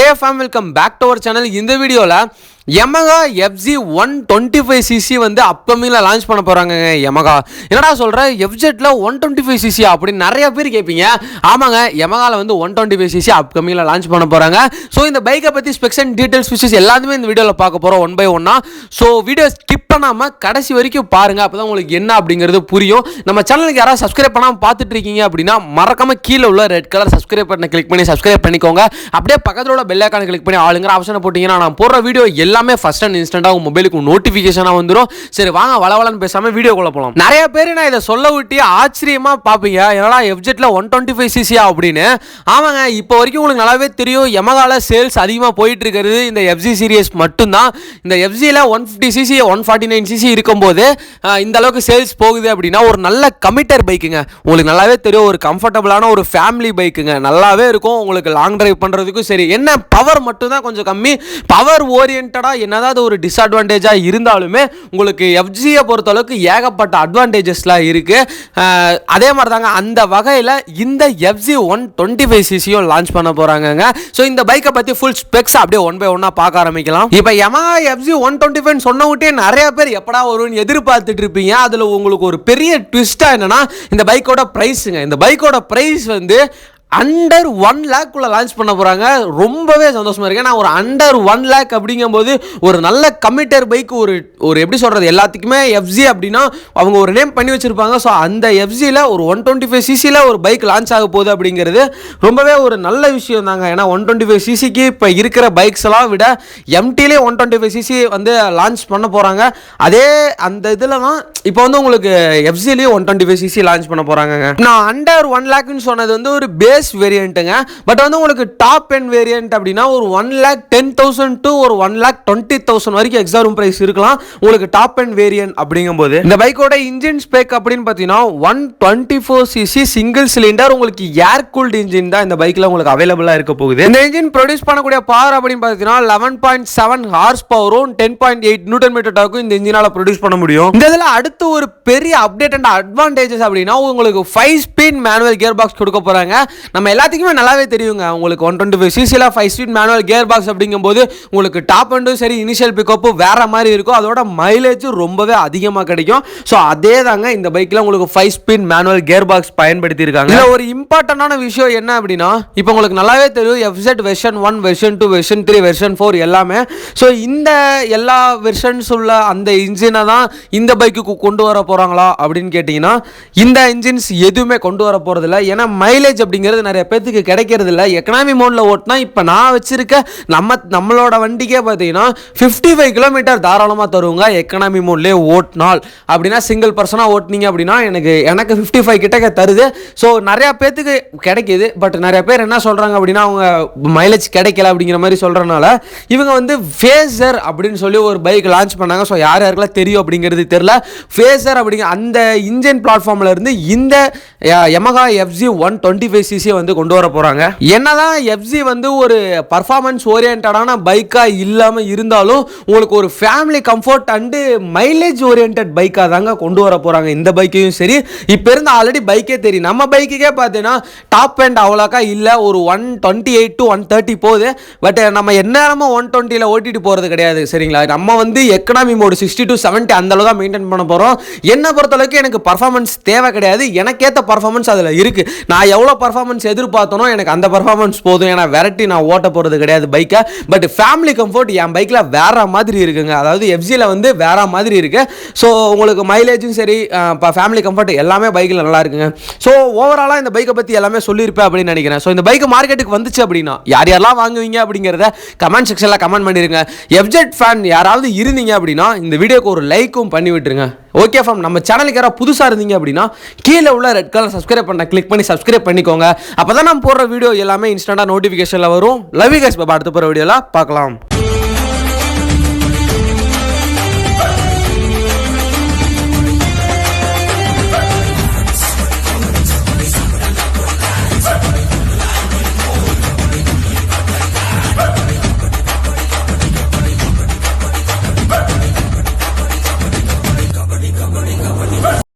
Hey fam, welcome back to our channel. இந்த வீடியோல Yamaha FZ 125cc வந்து அப்கமிங்ல launch பண்ண போறாங்க. Yamaha என்னடா சொல்ற, FZ ல 125cc அப்படி நிறைய பேர் கேப்பீங்க. ஆமாங்க, Yamahaல வந்து 125cc அப்கமிங்ல லான்ச் பண்ண போறாங்க. சோ இந்த பைக்கை பத்தி ஸ்பெக்ஸ் அண்ட் டீடைல்ஸ் விஷஸ் எல்லாமே இந்த வீடியோல பார்க்க போறோம் ஒன் பை ஒன்னா. சோ வீடியோ ஸ்கிப் பண்ணாம கடைசி வரைக்கும் பாருங்க, அப்பதான் உங்களுக்கு என்ன அப்படிங்கிறது புரியும். நம்ம சேனலுக்கு யாராவது சப்ஸ்கிரைப் பண்ணாம பார்த்துட்டு இருக்கீங்க அப்படின்னா மறக்காம கீழே உள்ள ரெட் கலர் சப்ஸ்கிரைப் பட்டனை கிளிக் பண்ணி சப்ஸ்கிரைப் பண்ணிக்கோங்க. அப்படியே பக்கத்துல உள்ள பெல் ஐகானை கிளிக் பண்ணி ஆளுங்கிற ஆப்ஷனை போட்டீங்கன்னா நான் போடுற வீடியோ எல்லாமே ஃபர்ஸ்ட் அண்ட் இன்ஸ்டன்ட்டா உங்க மொபைலுக்கு நோட்டிஃபிகேஷனா வந்துரும். சரி வாங்க வளவலன்னு பேசாம வீடியோக்குள்ள போலாம். நிறைய பேர் நான் இதை சொல்ல விட்டு ஆச்சரியமா பாப்பீங்க, என்னடா FZல 125cc அப்படின்னு. ஆமாங்க, இப்போ வரைக்கும் உங்களுக்கு நல்லாவே தெரியும் Yamahaல சேல்ஸ் அதிகமாக போயிட்டு இருக்கிறது இந்த FZ சீரியஸ் மட்டும்தான். இந்த FZல 150cc 149cc இருக்கும்போது இந்த அளவுக்கு சேல்ஸ் போகுது அப்படின்னா ஒரு நல்ல கமிட்டர் பைக்குங்க. உங்களுக்கு நல்லாவே தெரியும், ஒரு கம்ஃபர்டபுளான ஒரு ஃபேமிலி பைக்குங்க. நல்லாவே இருக்கும் உங்களுக்கு லாங் டிரைவ் பண்ணுறதுக்கும். சரி, என்ன பவர் மட்டும் தான் கொஞ்சம் கம்மி. பவர் ஓரியன்டாக என்னதாவது ஒரு டிஸ்அட்வான்டேஜாக இருந்தாலுமே உங்களுக்கு FZயை பொறுத்தளவுக்கு ஏகப்பட்ட அட்வான்டேஜஸ்லாம் இருக்குது. அதே மாதிரி தாங்க அந்த வகையில் இந்த FZ 125cc லான்ச் பண்ண போகிறாங்கங்க. ஸோ இந்த பைக்கை பற்றி ஃபுல் ஸ்பெக்ஸ் அப்படியே ஒன் பை ஒன்னாக பார்க்க ஆரம்பிக்கலாம். இப்போ Yamaha FZ 125 சொன்ன விட்டே நிறைய பேர் எப்படா வரும்னு எதிர்பார்த்துட்டு இருப்பீங்க. அதில் உங்களுக்கு ஒரு பெரிய ட்விஸ்ட்டாக என்னன்னா, இந்த பைக்கோட ப்ரைஸுங்க. இந்த பைக்கோட ப்ரைஸ் வந்து அண்டர் 1 lakh லான்ச் பண்ண போகிறாங்க. ரொம்பவே சந்தோஷமாக இருக்கு. நான் ஒரு அண்டர் 1 lakh அப்படிங்கும்போது ஒரு நல்ல கமிட்டர் பைக், ஒரு எப்படி சொல்கிறது, எல்லாத்துக்குமே FZ அப்படின்னா அவங்க ஒரு நேம் பண்ணி வச்சுருப்பாங்க. ஸோ அந்த FZல ஒரு 125cc ஒரு பைக் லான்ச் ஆக போகுது அப்படிங்கிறது ரொம்பவே ஒரு நல்ல விஷயம் தாங்க. ஏன்னா 125cc இப்போ இருக்கிற பைக்ஸ் எல்லாம் விட MTலே 125cc வந்து லான்ச் பண்ண போகிறாங்க. அதே அந்த இதில் தான் இப்போ வந்து உங்களுக்கு FZலேயும் 125cc லான்ச் பண்ண போகிறாங்க. நான் அண்டர் 1 lakhன்னு சொன்னது வந்து ஒரு பேஸ் வேரியண்ட்டுங்க. பட் வந்து உங்களுக்கு டாப் எண்ட் வேரியண்ட் அப்படின்னா ஒரு 1,10,000 to ஒரு 1,20,000 வரைக்கும் எக்ஸாம் பிரைஸ் இருக்கலாம் உங்களுக்கு டாப் எண்ட் வேரியன்ட் அப்படிங்கும்போது. இந்த பைக்கோட இன்ஜின் ஸ்பெக் அப்படின்னு பார்த்தீங்கன்னா 124cc சிங்கிள் சிலிண்டர் உங்களுக்கு ஏர் கூல்டு இன்ஜின் தான் இந்த பைக்கில் உங்களுக்கு அவைலபிளாக இருக்க போகுது. இந்த இன்ஜின் ப்ரொடியூஸ் பண்ணக்கூடிய பவர் அப்படின்னு பார்த்தீங்கன்னா 11.7 ஹார்ஸ் பவரும் 10.8 நியூட்டன் மீட்டர் டார்க்கும் இந்த இன்ஜினால ப்ரொடியூஸ் பண்ண முடியும். இந்த இதில் அடுத்து ஒரு பெரிய அப்டேட் அண்ட் அட்வான்டேஜஸ் அப்படின்னா உங்களுக்கு 5 ஸ்பீட் மேனுவல் கியர் பாக்ஸ் கொடுக்க போறாங்க. நம்ம எல்லாத்துக்குமே நல்லாவே தெரியுங்க, உங்களுக்கு 125cc 5 speed manual gear box அப்படிங்கும்போது உங்களுக்கு டாப் அண்டும் சரி இனிஷியல் பிக்கப்பும் வேற மாதிரி இருக்கும். அதோட மைலேஜ் ரொம்பவே அதிகமாக கிடைக்கும். ஸோ அதே தாங்க இந்த பைக்கில் உங்களுக்கு 5 ஸ்பீட் மேனுவல் கியர் பாக்ஸ் பயன்படுத்தி இருக்காங்க. இதில் ஒரு இம்பார்ட்டன்டான விஷயம் என்ன அப்படின்னா, இப்போ உங்களுக்கு நல்லாவே தெரியும் FZ version 1 version 2 version 3 version 4 எல்லாமே. ஸோ இந்த எல்லா வெர்ஷன்ஸ் உள்ள அந்த இன்ஜினை தான் இந்த பைக்குக்கு கொண்டு வர போகிறாங்களா அப்படின்னு கேட்டிங்கன்னா இந்த இன்ஜின்ஸ் எதுவுமே கொண்டு வர போகிறதில்ல. ஏன்னா மைலேஜ் அப்படிங்கிறது நிறைய பேருக்கு கிடைக்கிறது இல்லை. எக்கனாமி மோட்ல ஓட்டினா இப்போ நான் வச்சிருக்க நம்மளோட வண்டிக்கே பார்த்தீங்கன்னா 55 கிலோமீட்டர் தாராளமாக தருவாங்க எக்கனாமி மோட்லேயே ஓட்டினால். அப்படின்னா சிங்கிள் பர்சனாக ஓட்டினீங்க அப்படின்னா எனக்கு 55 கிட்ட தருது. ஸோ நிறையா பேத்துக்கு கிடைக்கிது. பட் நிறைய பேர் என்ன சொல்கிறாங்க அப்படின்னா அவங்க மைலேஜ் கிடைக்கல அப்படிங்கிற மாதிரி சொல்கிறனால இவங்க வந்து ஃபேசர் அப்படின்னு சொல்லி ஒரு பைக் லான்ச் பண்ணாங்க. ஸோ யார் யாருக்கெல்லாம் தெரியும் அப்படிங்கிறது தெரியல. ஃபேசர் அப்படிங்கிற அந்த இன்ஜின் பிளாட்ஃபார்மில் இருந்து இந்த Yamaha FZ 125cc வந்து கொண்டு வர போறாங்க. என்னதான் FZ வந்து ஒரு பர்ஃபார்மன்ஸ் ஓரியன்டான பைக்கா இல்லாம இருந்தாலும் உங்களுக்கு ஒரு family comfort and mileage orient பைக்கா தாங்க கொண்டு வர போறாங்க இந்த பைக்கையும். சரி, இப்போ இருந்து ஆல்ரெடி பைக்கே தெரியும். நம்ம பைக்குக்கே பார்த்தீங்கன்னா டாப் எண்ட் அவ்வளோக்கா இல்லை, ஒரு 128 to 130 போகுது. பட் நம்ம எந்நேரமும் 120ல ஓட்டிட்டு போறது கிடையாது. சரிங்களா, நம்ம வந்து எக்கனாமி மோடு 60 to 70 அந்த அளவு தான் மெயின்டைன் பண்ண போறோம். என்னை பொறுத்தளவுக்கு எனக்கு பர்ஃபார்மன்ஸ் தேவை கிடையாது. எனக்கேற்ற பர்ஃபார்மன்ஸ் அதில் இருக்கு. நான் எவ்வளோ பர்ஃபார்மன்ஸ் எதிர்பார்த்தனோ எனக்கு அந்த பர்ஃபார்மன்ஸ் போதும். ஏன்னா வெரைட்டி நான் ஓட்ட போகிறது கிடையாது பைக்கை. பட் ஃபேமிலி கம்ஃபர்ட் என் பைக்கில் வேற மாதிரி இருக்குங்க. அதாவது FZல வந்து வேற மாதிரி இருக்கு. ஸோ உங்களுக்கு மைலேஜும் சரி ஃபேமிலி கம்ஃபர்ட் எல்லாமே பைக்கில் நல்லா இருக்குங்க. ஸோ ஓவராலாக இந்த பைக்கை பற்றி எல்லாமே சொல்லியிருப்பேன் அப்படின்னு நினைக்கிறேன். ஸோ இந்த பைக்கு மார்க்கெட்டுக்கு வந்துச்சு அப்படின்னா யார் யாரெல்லாம் வாங்குவீங்க அப்படிங்கிறத கமெண்ட் செக்ஷனில் கமெண்ட் பண்ணிருங்க. FZ ஃபேன் யாராவது இருந்தீங்க அப்படின்னா இந்த வீடியோக்கு ஒரு லைக்கும் பண்ணி விட்டுருங்க. ஓகே ஃபார்ம், நம்ம சேனலுக்கு யாராவது புதுசாக இருந்தீங்க அப்படின்னா கீழே உள்ள ரெட் கலர் சப்ஸ்கிரைப் பண்ண கிளிக் பண்ணி சப்ஸ்கிரைப் பண்ணிக்கோங்க. அப்போ தான் நம்ம போடுற வீடியோ எல்லாமே இன்ஸ்டன்ட்டாக நோட்டிஃபிகேஷனில் வரும். லவ் யூ கைஸ், அடுத்த போகிற வீடியோவில் பார்க்கலாம்.